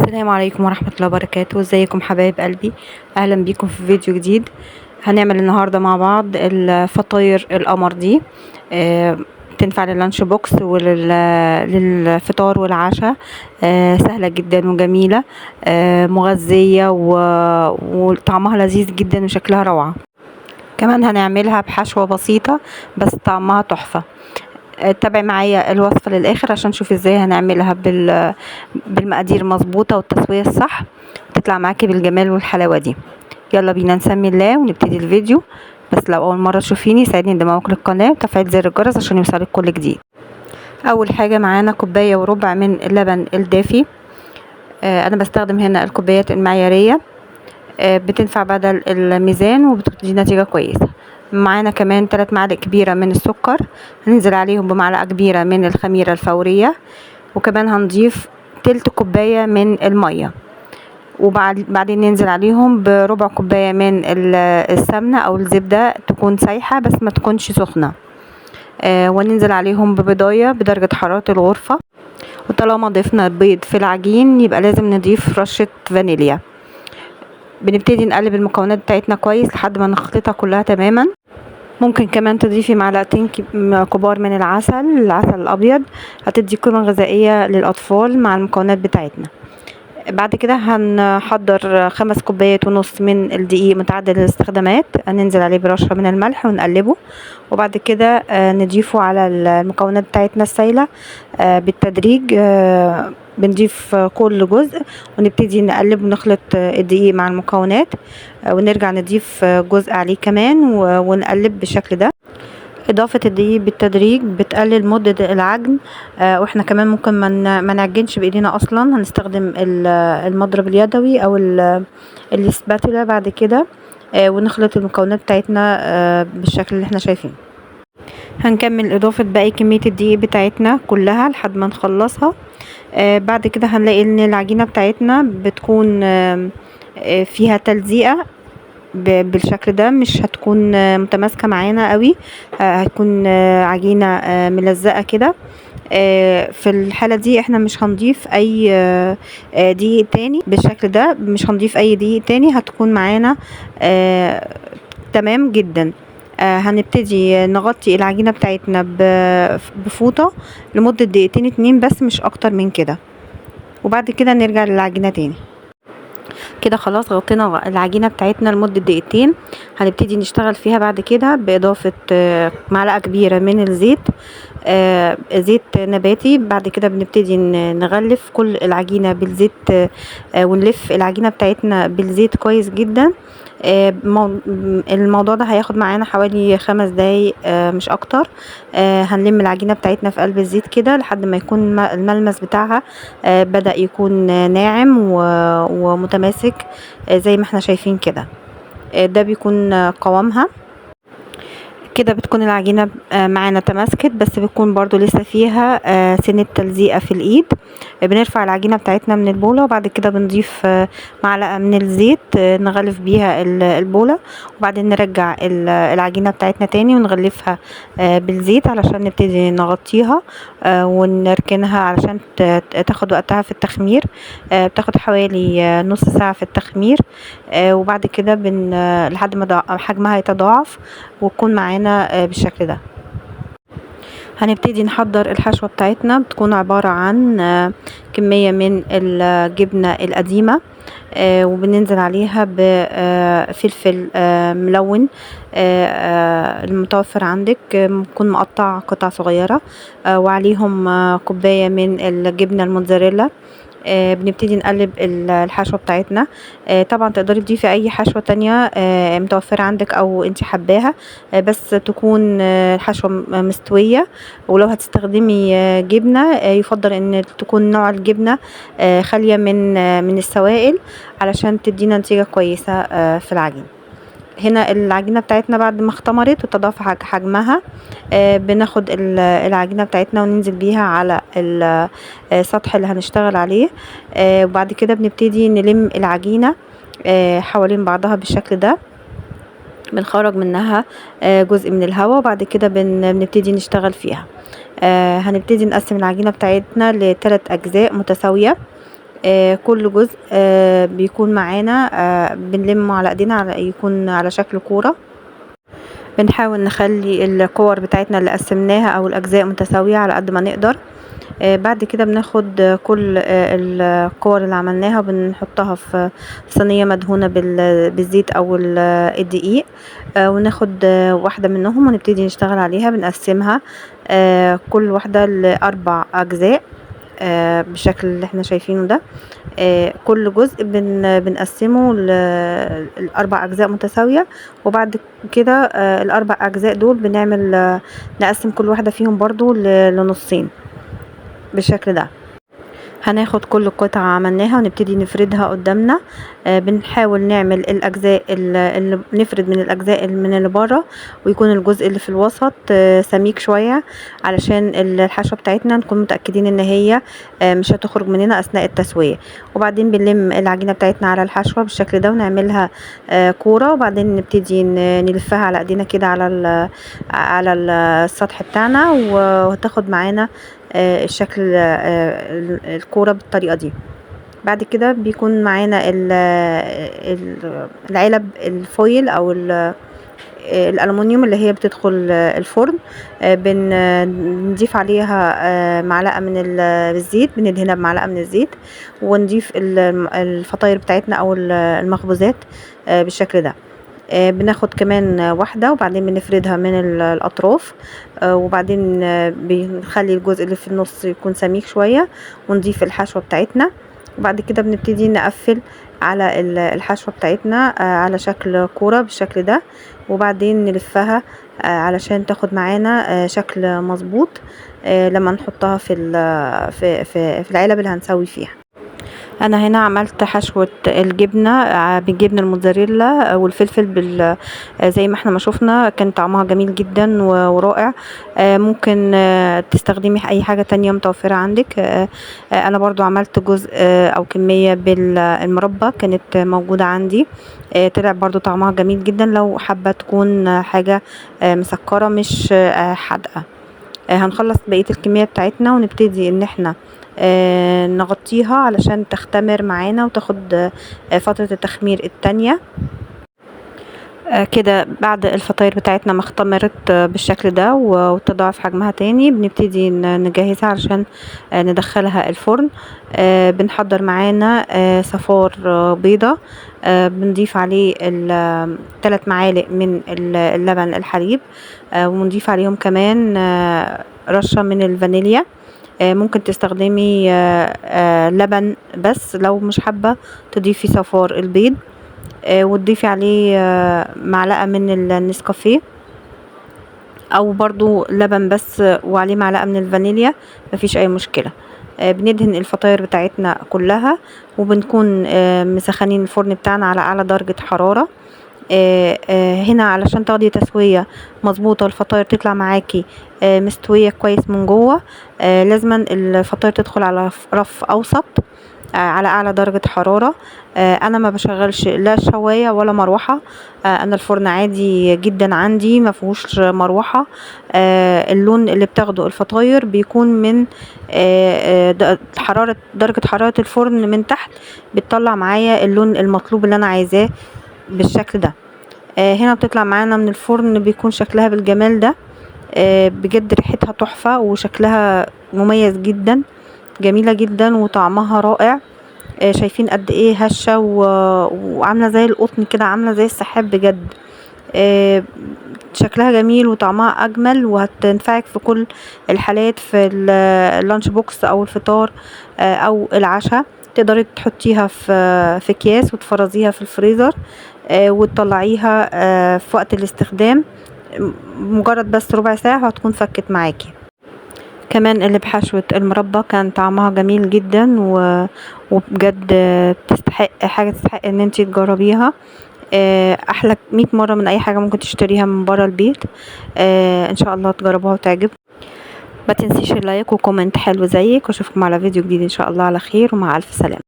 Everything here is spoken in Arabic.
السلام عليكم ورحمة الله وبركاته. ازيكم حبايب قلبي؟ اهلا بيكم في فيديو جديد. هنعمل النهاردة مع بعض الفطاير القمر دي. تنفع لللانش بوكس وللفطار والعشاء. سهلة جدا وجميلة، مغذية وطعمها لذيذ جدا وشكلها روعة. كمان هنعملها بحشوة بسيطة بس طعمها تحفة. تابعي معايا الوصفة للآخر عشان نشوف ازاي هنعملها بالمقادير مظبوطة والتسوية الصح، تطلع معاكي بالجمال والحلاوة دي. يلا بينا نسمي الله ونبتدي الفيديو. بس لو أول مرة تشوفيني يسعدني اندماجك للقناة وتفعيل زر الجرس عشان يوصلك كل جديد. أول حاجة معانا 1.25 كوباية من اللبن الدافي. أنا بستخدم هنا الكوبايات المعيارية، بتنفع بدل الميزان وبتدي نتيجة كويسة. معانا كمان 3 معالق كبيرة من السكر، هننزل عليهم بمعلقة كبيرة من الخميرة الفورية، وكمان هنضيف تلت كوباية من المية، وبعدين ننزل عليهم بربع كوباية من السمنة او الزبدة تكون سايحة بس ما تكونش سخنة. وننزل عليهم ببيضاية بدرجة حرارة الغرفة. وطالما ضفنا البيض في العجين يبقى لازم نضيف رشة فانيليا. بنبتدي نقلب المكونات بتاعتنا كويس لحد ما نخلطها كلها تماما. ممكن كمان تضيفي معلقتين كبار من العسل الابيض، هتدي قيمة غذائية للاطفال مع المكونات بتاعتنا. بعد كده هنحضر 5.5 كوبايات من الدقيق متعدد الاستخدامات، هننزل عليه برشة من الملح ونقلبه، وبعد كده نضيفه على المكونات بتاعتنا السايلة بالتدريج. بنضيف كل جزء ونبتدي نقلب ونخلط الدقيق مع المكونات، ونرجع نضيف جزء عليه كمان ونقلب بالشكل ده. إضافة الدقيق بالتدريج بتقلل مدة العجن، واحنا كمان ممكن ما نعجنش بإيدينا أصلا، هنستخدم المضرب اليدوي أو السباتولا بعد كده، ونخلط المكونات بتاعتنا بالشكل اللي احنا شايفينه. هنكمل إضافة باقي كمية الدقيق بتاعتنا كلها لحد ما نخلصها. بعد كده هنلاقي ان العجينة بتاعتنا بتكون فيها تلزيقة بالشكل ده، مش هتكون متماسكة معانا قوي، هتكون عجينة ملزقة كده. في الحالة دي احنا مش هنضيف اي دقيق تاني بالشكل ده، مش هنضيف اي دقيق تاني، هتكون معانا تمام جدا. هنبتدي نغطي العجينة بتاعتنا بفوطة لمدة 2 بس مش اكتر من كده، وبعد كده نرجع للعجينة تاني. كده خلاص غطينا العجينة بتاعتنا لمدة 2 دقايق. هنبتدي نشتغل فيها بعد كده بإضافة معلقة كبيرة من الزيت، زيت نباتي. بعد كده بنبتدي نغلف كل العجينة بالزيت، ونلف العجينة بتاعتنا بالزيت كويس جدا. الموضوع ده هياخد معانا حوالي 5 دقايق مش اكتر. هنلم العجينة بتاعتنا في قلب الزيت كده لحد ما يكون الملمس بتاعها بدأ يكون ناعم ومتماسك زي ما احنا شايفين كده. ده بيكون قوامها كده. بتكون العجينة معانا تماسكت بس بتكون برضو لسه فيها سنة تلزيقة في الايد. بنرفع العجينة بتاعتنا من البولة، وبعد كده بنضيف معلقة من الزيت نغلف بيها البولة، وبعدين نرجع العجينة بتاعتنا تاني ونغلفها بالزيت علشان نبتدي نغطيها ونركنها علشان تاخد وقتها في التخمير. بتاخد حوالي نص ساعة في التخمير، وبعد كده لحد ما حجمها يتضاعف وتكون معانا بالشكل ده. هنبتدي نحضر الحشوة بتاعتنا، بتكون عبارة عن كمية من الجبنة القديمة، وبننزل عليها بفلفل ملون المتوفر عندك، ممكن مقطع قطع صغيرة، وعليهم كوباية من الجبنة الموتزاريلا. بنبتدي نقلب الحشوة بتاعتنا. طبعا تقدري تضيفي اي حشوة تانية متوفرة عندك او انت حباها، بس تكون الحشوة مستوية. ولو هتستخدمي جبنة يفضل ان تكون نوع الجبنة خالية من السوائل علشان تدينا نتيجة كويسة في العجين. هنا العجينة بتاعتنا بعد ما اختمرت وتضاعف حجمها، بناخد العجينة بتاعتنا وننزل بيها على السطح اللي هنشتغل عليه، وبعد كده بنبتدي نلم العجينة حوالين بعضها بالشكل ده، بنخرج منها جزء من الهواء، وبعد كده بنبتدي نشتغل فيها. هنبتدي نقسم العجينة بتاعتنا ل3 أجزاء متساوية، كل جزء بيكون معانا بنلمه على ايدينا يكون على شكل كورة. بنحاول نخلي الكور بتاعتنا اللي قسمناها او الاجزاء متساوية على قد ما نقدر. بعد كده بناخد كل الكور اللي عملناها وبنحطها في صينية مدهونة بالزيت او الدقيق، وناخد واحدة منهم ونبتدي نشتغل عليها. بنقسمها كل واحدة ل4 اجزاء بالشكل اللي احنا شايفينه ده. كل جزء بنقسمه ل4 اجزاء متساوية، وبعد كده ال4 اجزاء دول بنعمل نقسم كل واحدة فيهم برضو لنصين بالشكل ده. هناخد كل قطعة عملناها ونبتدي نفردها قدامنا. بنحاول نعمل الأجزاء اللي نفرد من الأجزاء من اللي بره، ويكون الجزء اللي في الوسط سميك شوية علشان الحشوة بتاعتنا نكون متأكدين ان هي مش هتخرج مننا أثناء التسوية. وبعدين بنلم العجينة بتاعتنا على الحشوة بالشكل ده ونعملها كورة، وبعدين نبتدي نلفها على ايدينا كده على السطح بتاعنا، وهتاخد معانا الشكل الكورة بالطريقة دي. بعد كده بيكون معانا العلب الفويل او الألمونيوم اللي هي بتدخل الفرن. بنضيف عليها معلقة من الزيت، بندهنها بمعلقة من الزيت، ونضيف الفطاير بتاعتنا او المخبوزات بالشكل ده. بناخد كمان واحدة وبعدين بنفردها من الأطراف، وبعدين بنخلي الجزء اللي في النص يكون سميك شوية، ونضيف الحشوة بتاعتنا. وبعد كده بنبتدي نقفل على الحشوة بتاعتنا على شكل كورة بالشكل ده، وبعدين نلفها علشان تاخد معانا شكل مظبوط لما نحطها في العلب اللي هنسوي فيها. انا هنا عملت حشوة الجبنة بالجبنة الموتزاريلا والفلفل زي ما احنا ما شفنا، كان طعمها جميل جدا ورائع. ممكن تستخدمي اي حاجة تانية متوفرة عندك. انا برضو عملت جزء او كمية بالمربى كانت موجودة عندي، طلع برضو طعمها جميل جدا لو حابة تكون حاجة مسكرة مش حادقة. هنخلص بقية الكمية بتاعتنا ونبتدي ان احنا نغطيها علشان تختمر معانا وتاخد فترة التخمير التانية. كده بعد الفطاير بتاعتنا ما اختمرت بالشكل ده وتضاعف حجمها تاني، بنبتدي نجهزها علشان ندخلها الفرن. بنحضر معانا صفار بيضة، بنضيف عليه 3 معالق من اللبن الحليب، ونضيف عليهم كمان رشة من الفانيليا. ممكن تستخدمي لبن بس لو مش حابة تضيفي صفار البيض، وتضيفي عليه معلقة من النسكافيه، او برضو لبن بس وعليه معلقة من الفانيليا، مفيش اي مشكلة. بندهن الفطاير بتاعتنا كلها، وبنكون مسخنين الفرن بتاعنا على اعلى درجة حرارة. هنا علشان تاخدي تسوية مظبوطة الفطاير تطلع معاكي مستوية كويس من جوه، لازما الفطاير تدخل على رف اوسط على اعلى درجة حرارة. انا ما بشغلش لا شواية ولا مروحة، انا الفرن عادي جدا عندي ما فيهوش مروحة. اللون اللي بتاخده الفطاير بيكون من درجة حرارة الفرن من تحت، بتطلع معايا اللون المطلوب اللي انا عايزاه بالشكل ده. هنا بتطلع معانا من الفرن بيكون شكلها بالجمال ده. بجد ريحتها تحفة وشكلها مميز جدا، جميلة جدا وطعمها رائع. شايفين قد ايه هشة وعاملة زي القطن كده، عاملة زي السحاب بجد. شكلها جميل وطعمها اجمل، وهتنفعك في كل الحالات، في اللانش بوكس او الفطار او العشاء. تقدري تحطيها في اكياس وتفرزيها في الفريزر، وتطلعيها في وقت الاستخدام مجرد بس ربع ساعة وهتكون فكت معاكي. كمان اللي بحشوة المربى كان طعمها جميل جدا وبجد تستحق ان انتي تجربيها. احلى 100 مرة من اي حاجة ممكن تشتريها من برا البيت. ان شاء الله تجربوها وتعجبكم. ما تنسيش اللايك وكومنت حلو زيك، واشوفكم على فيديو جديد ان شاء الله على خير ومع الف سلامة.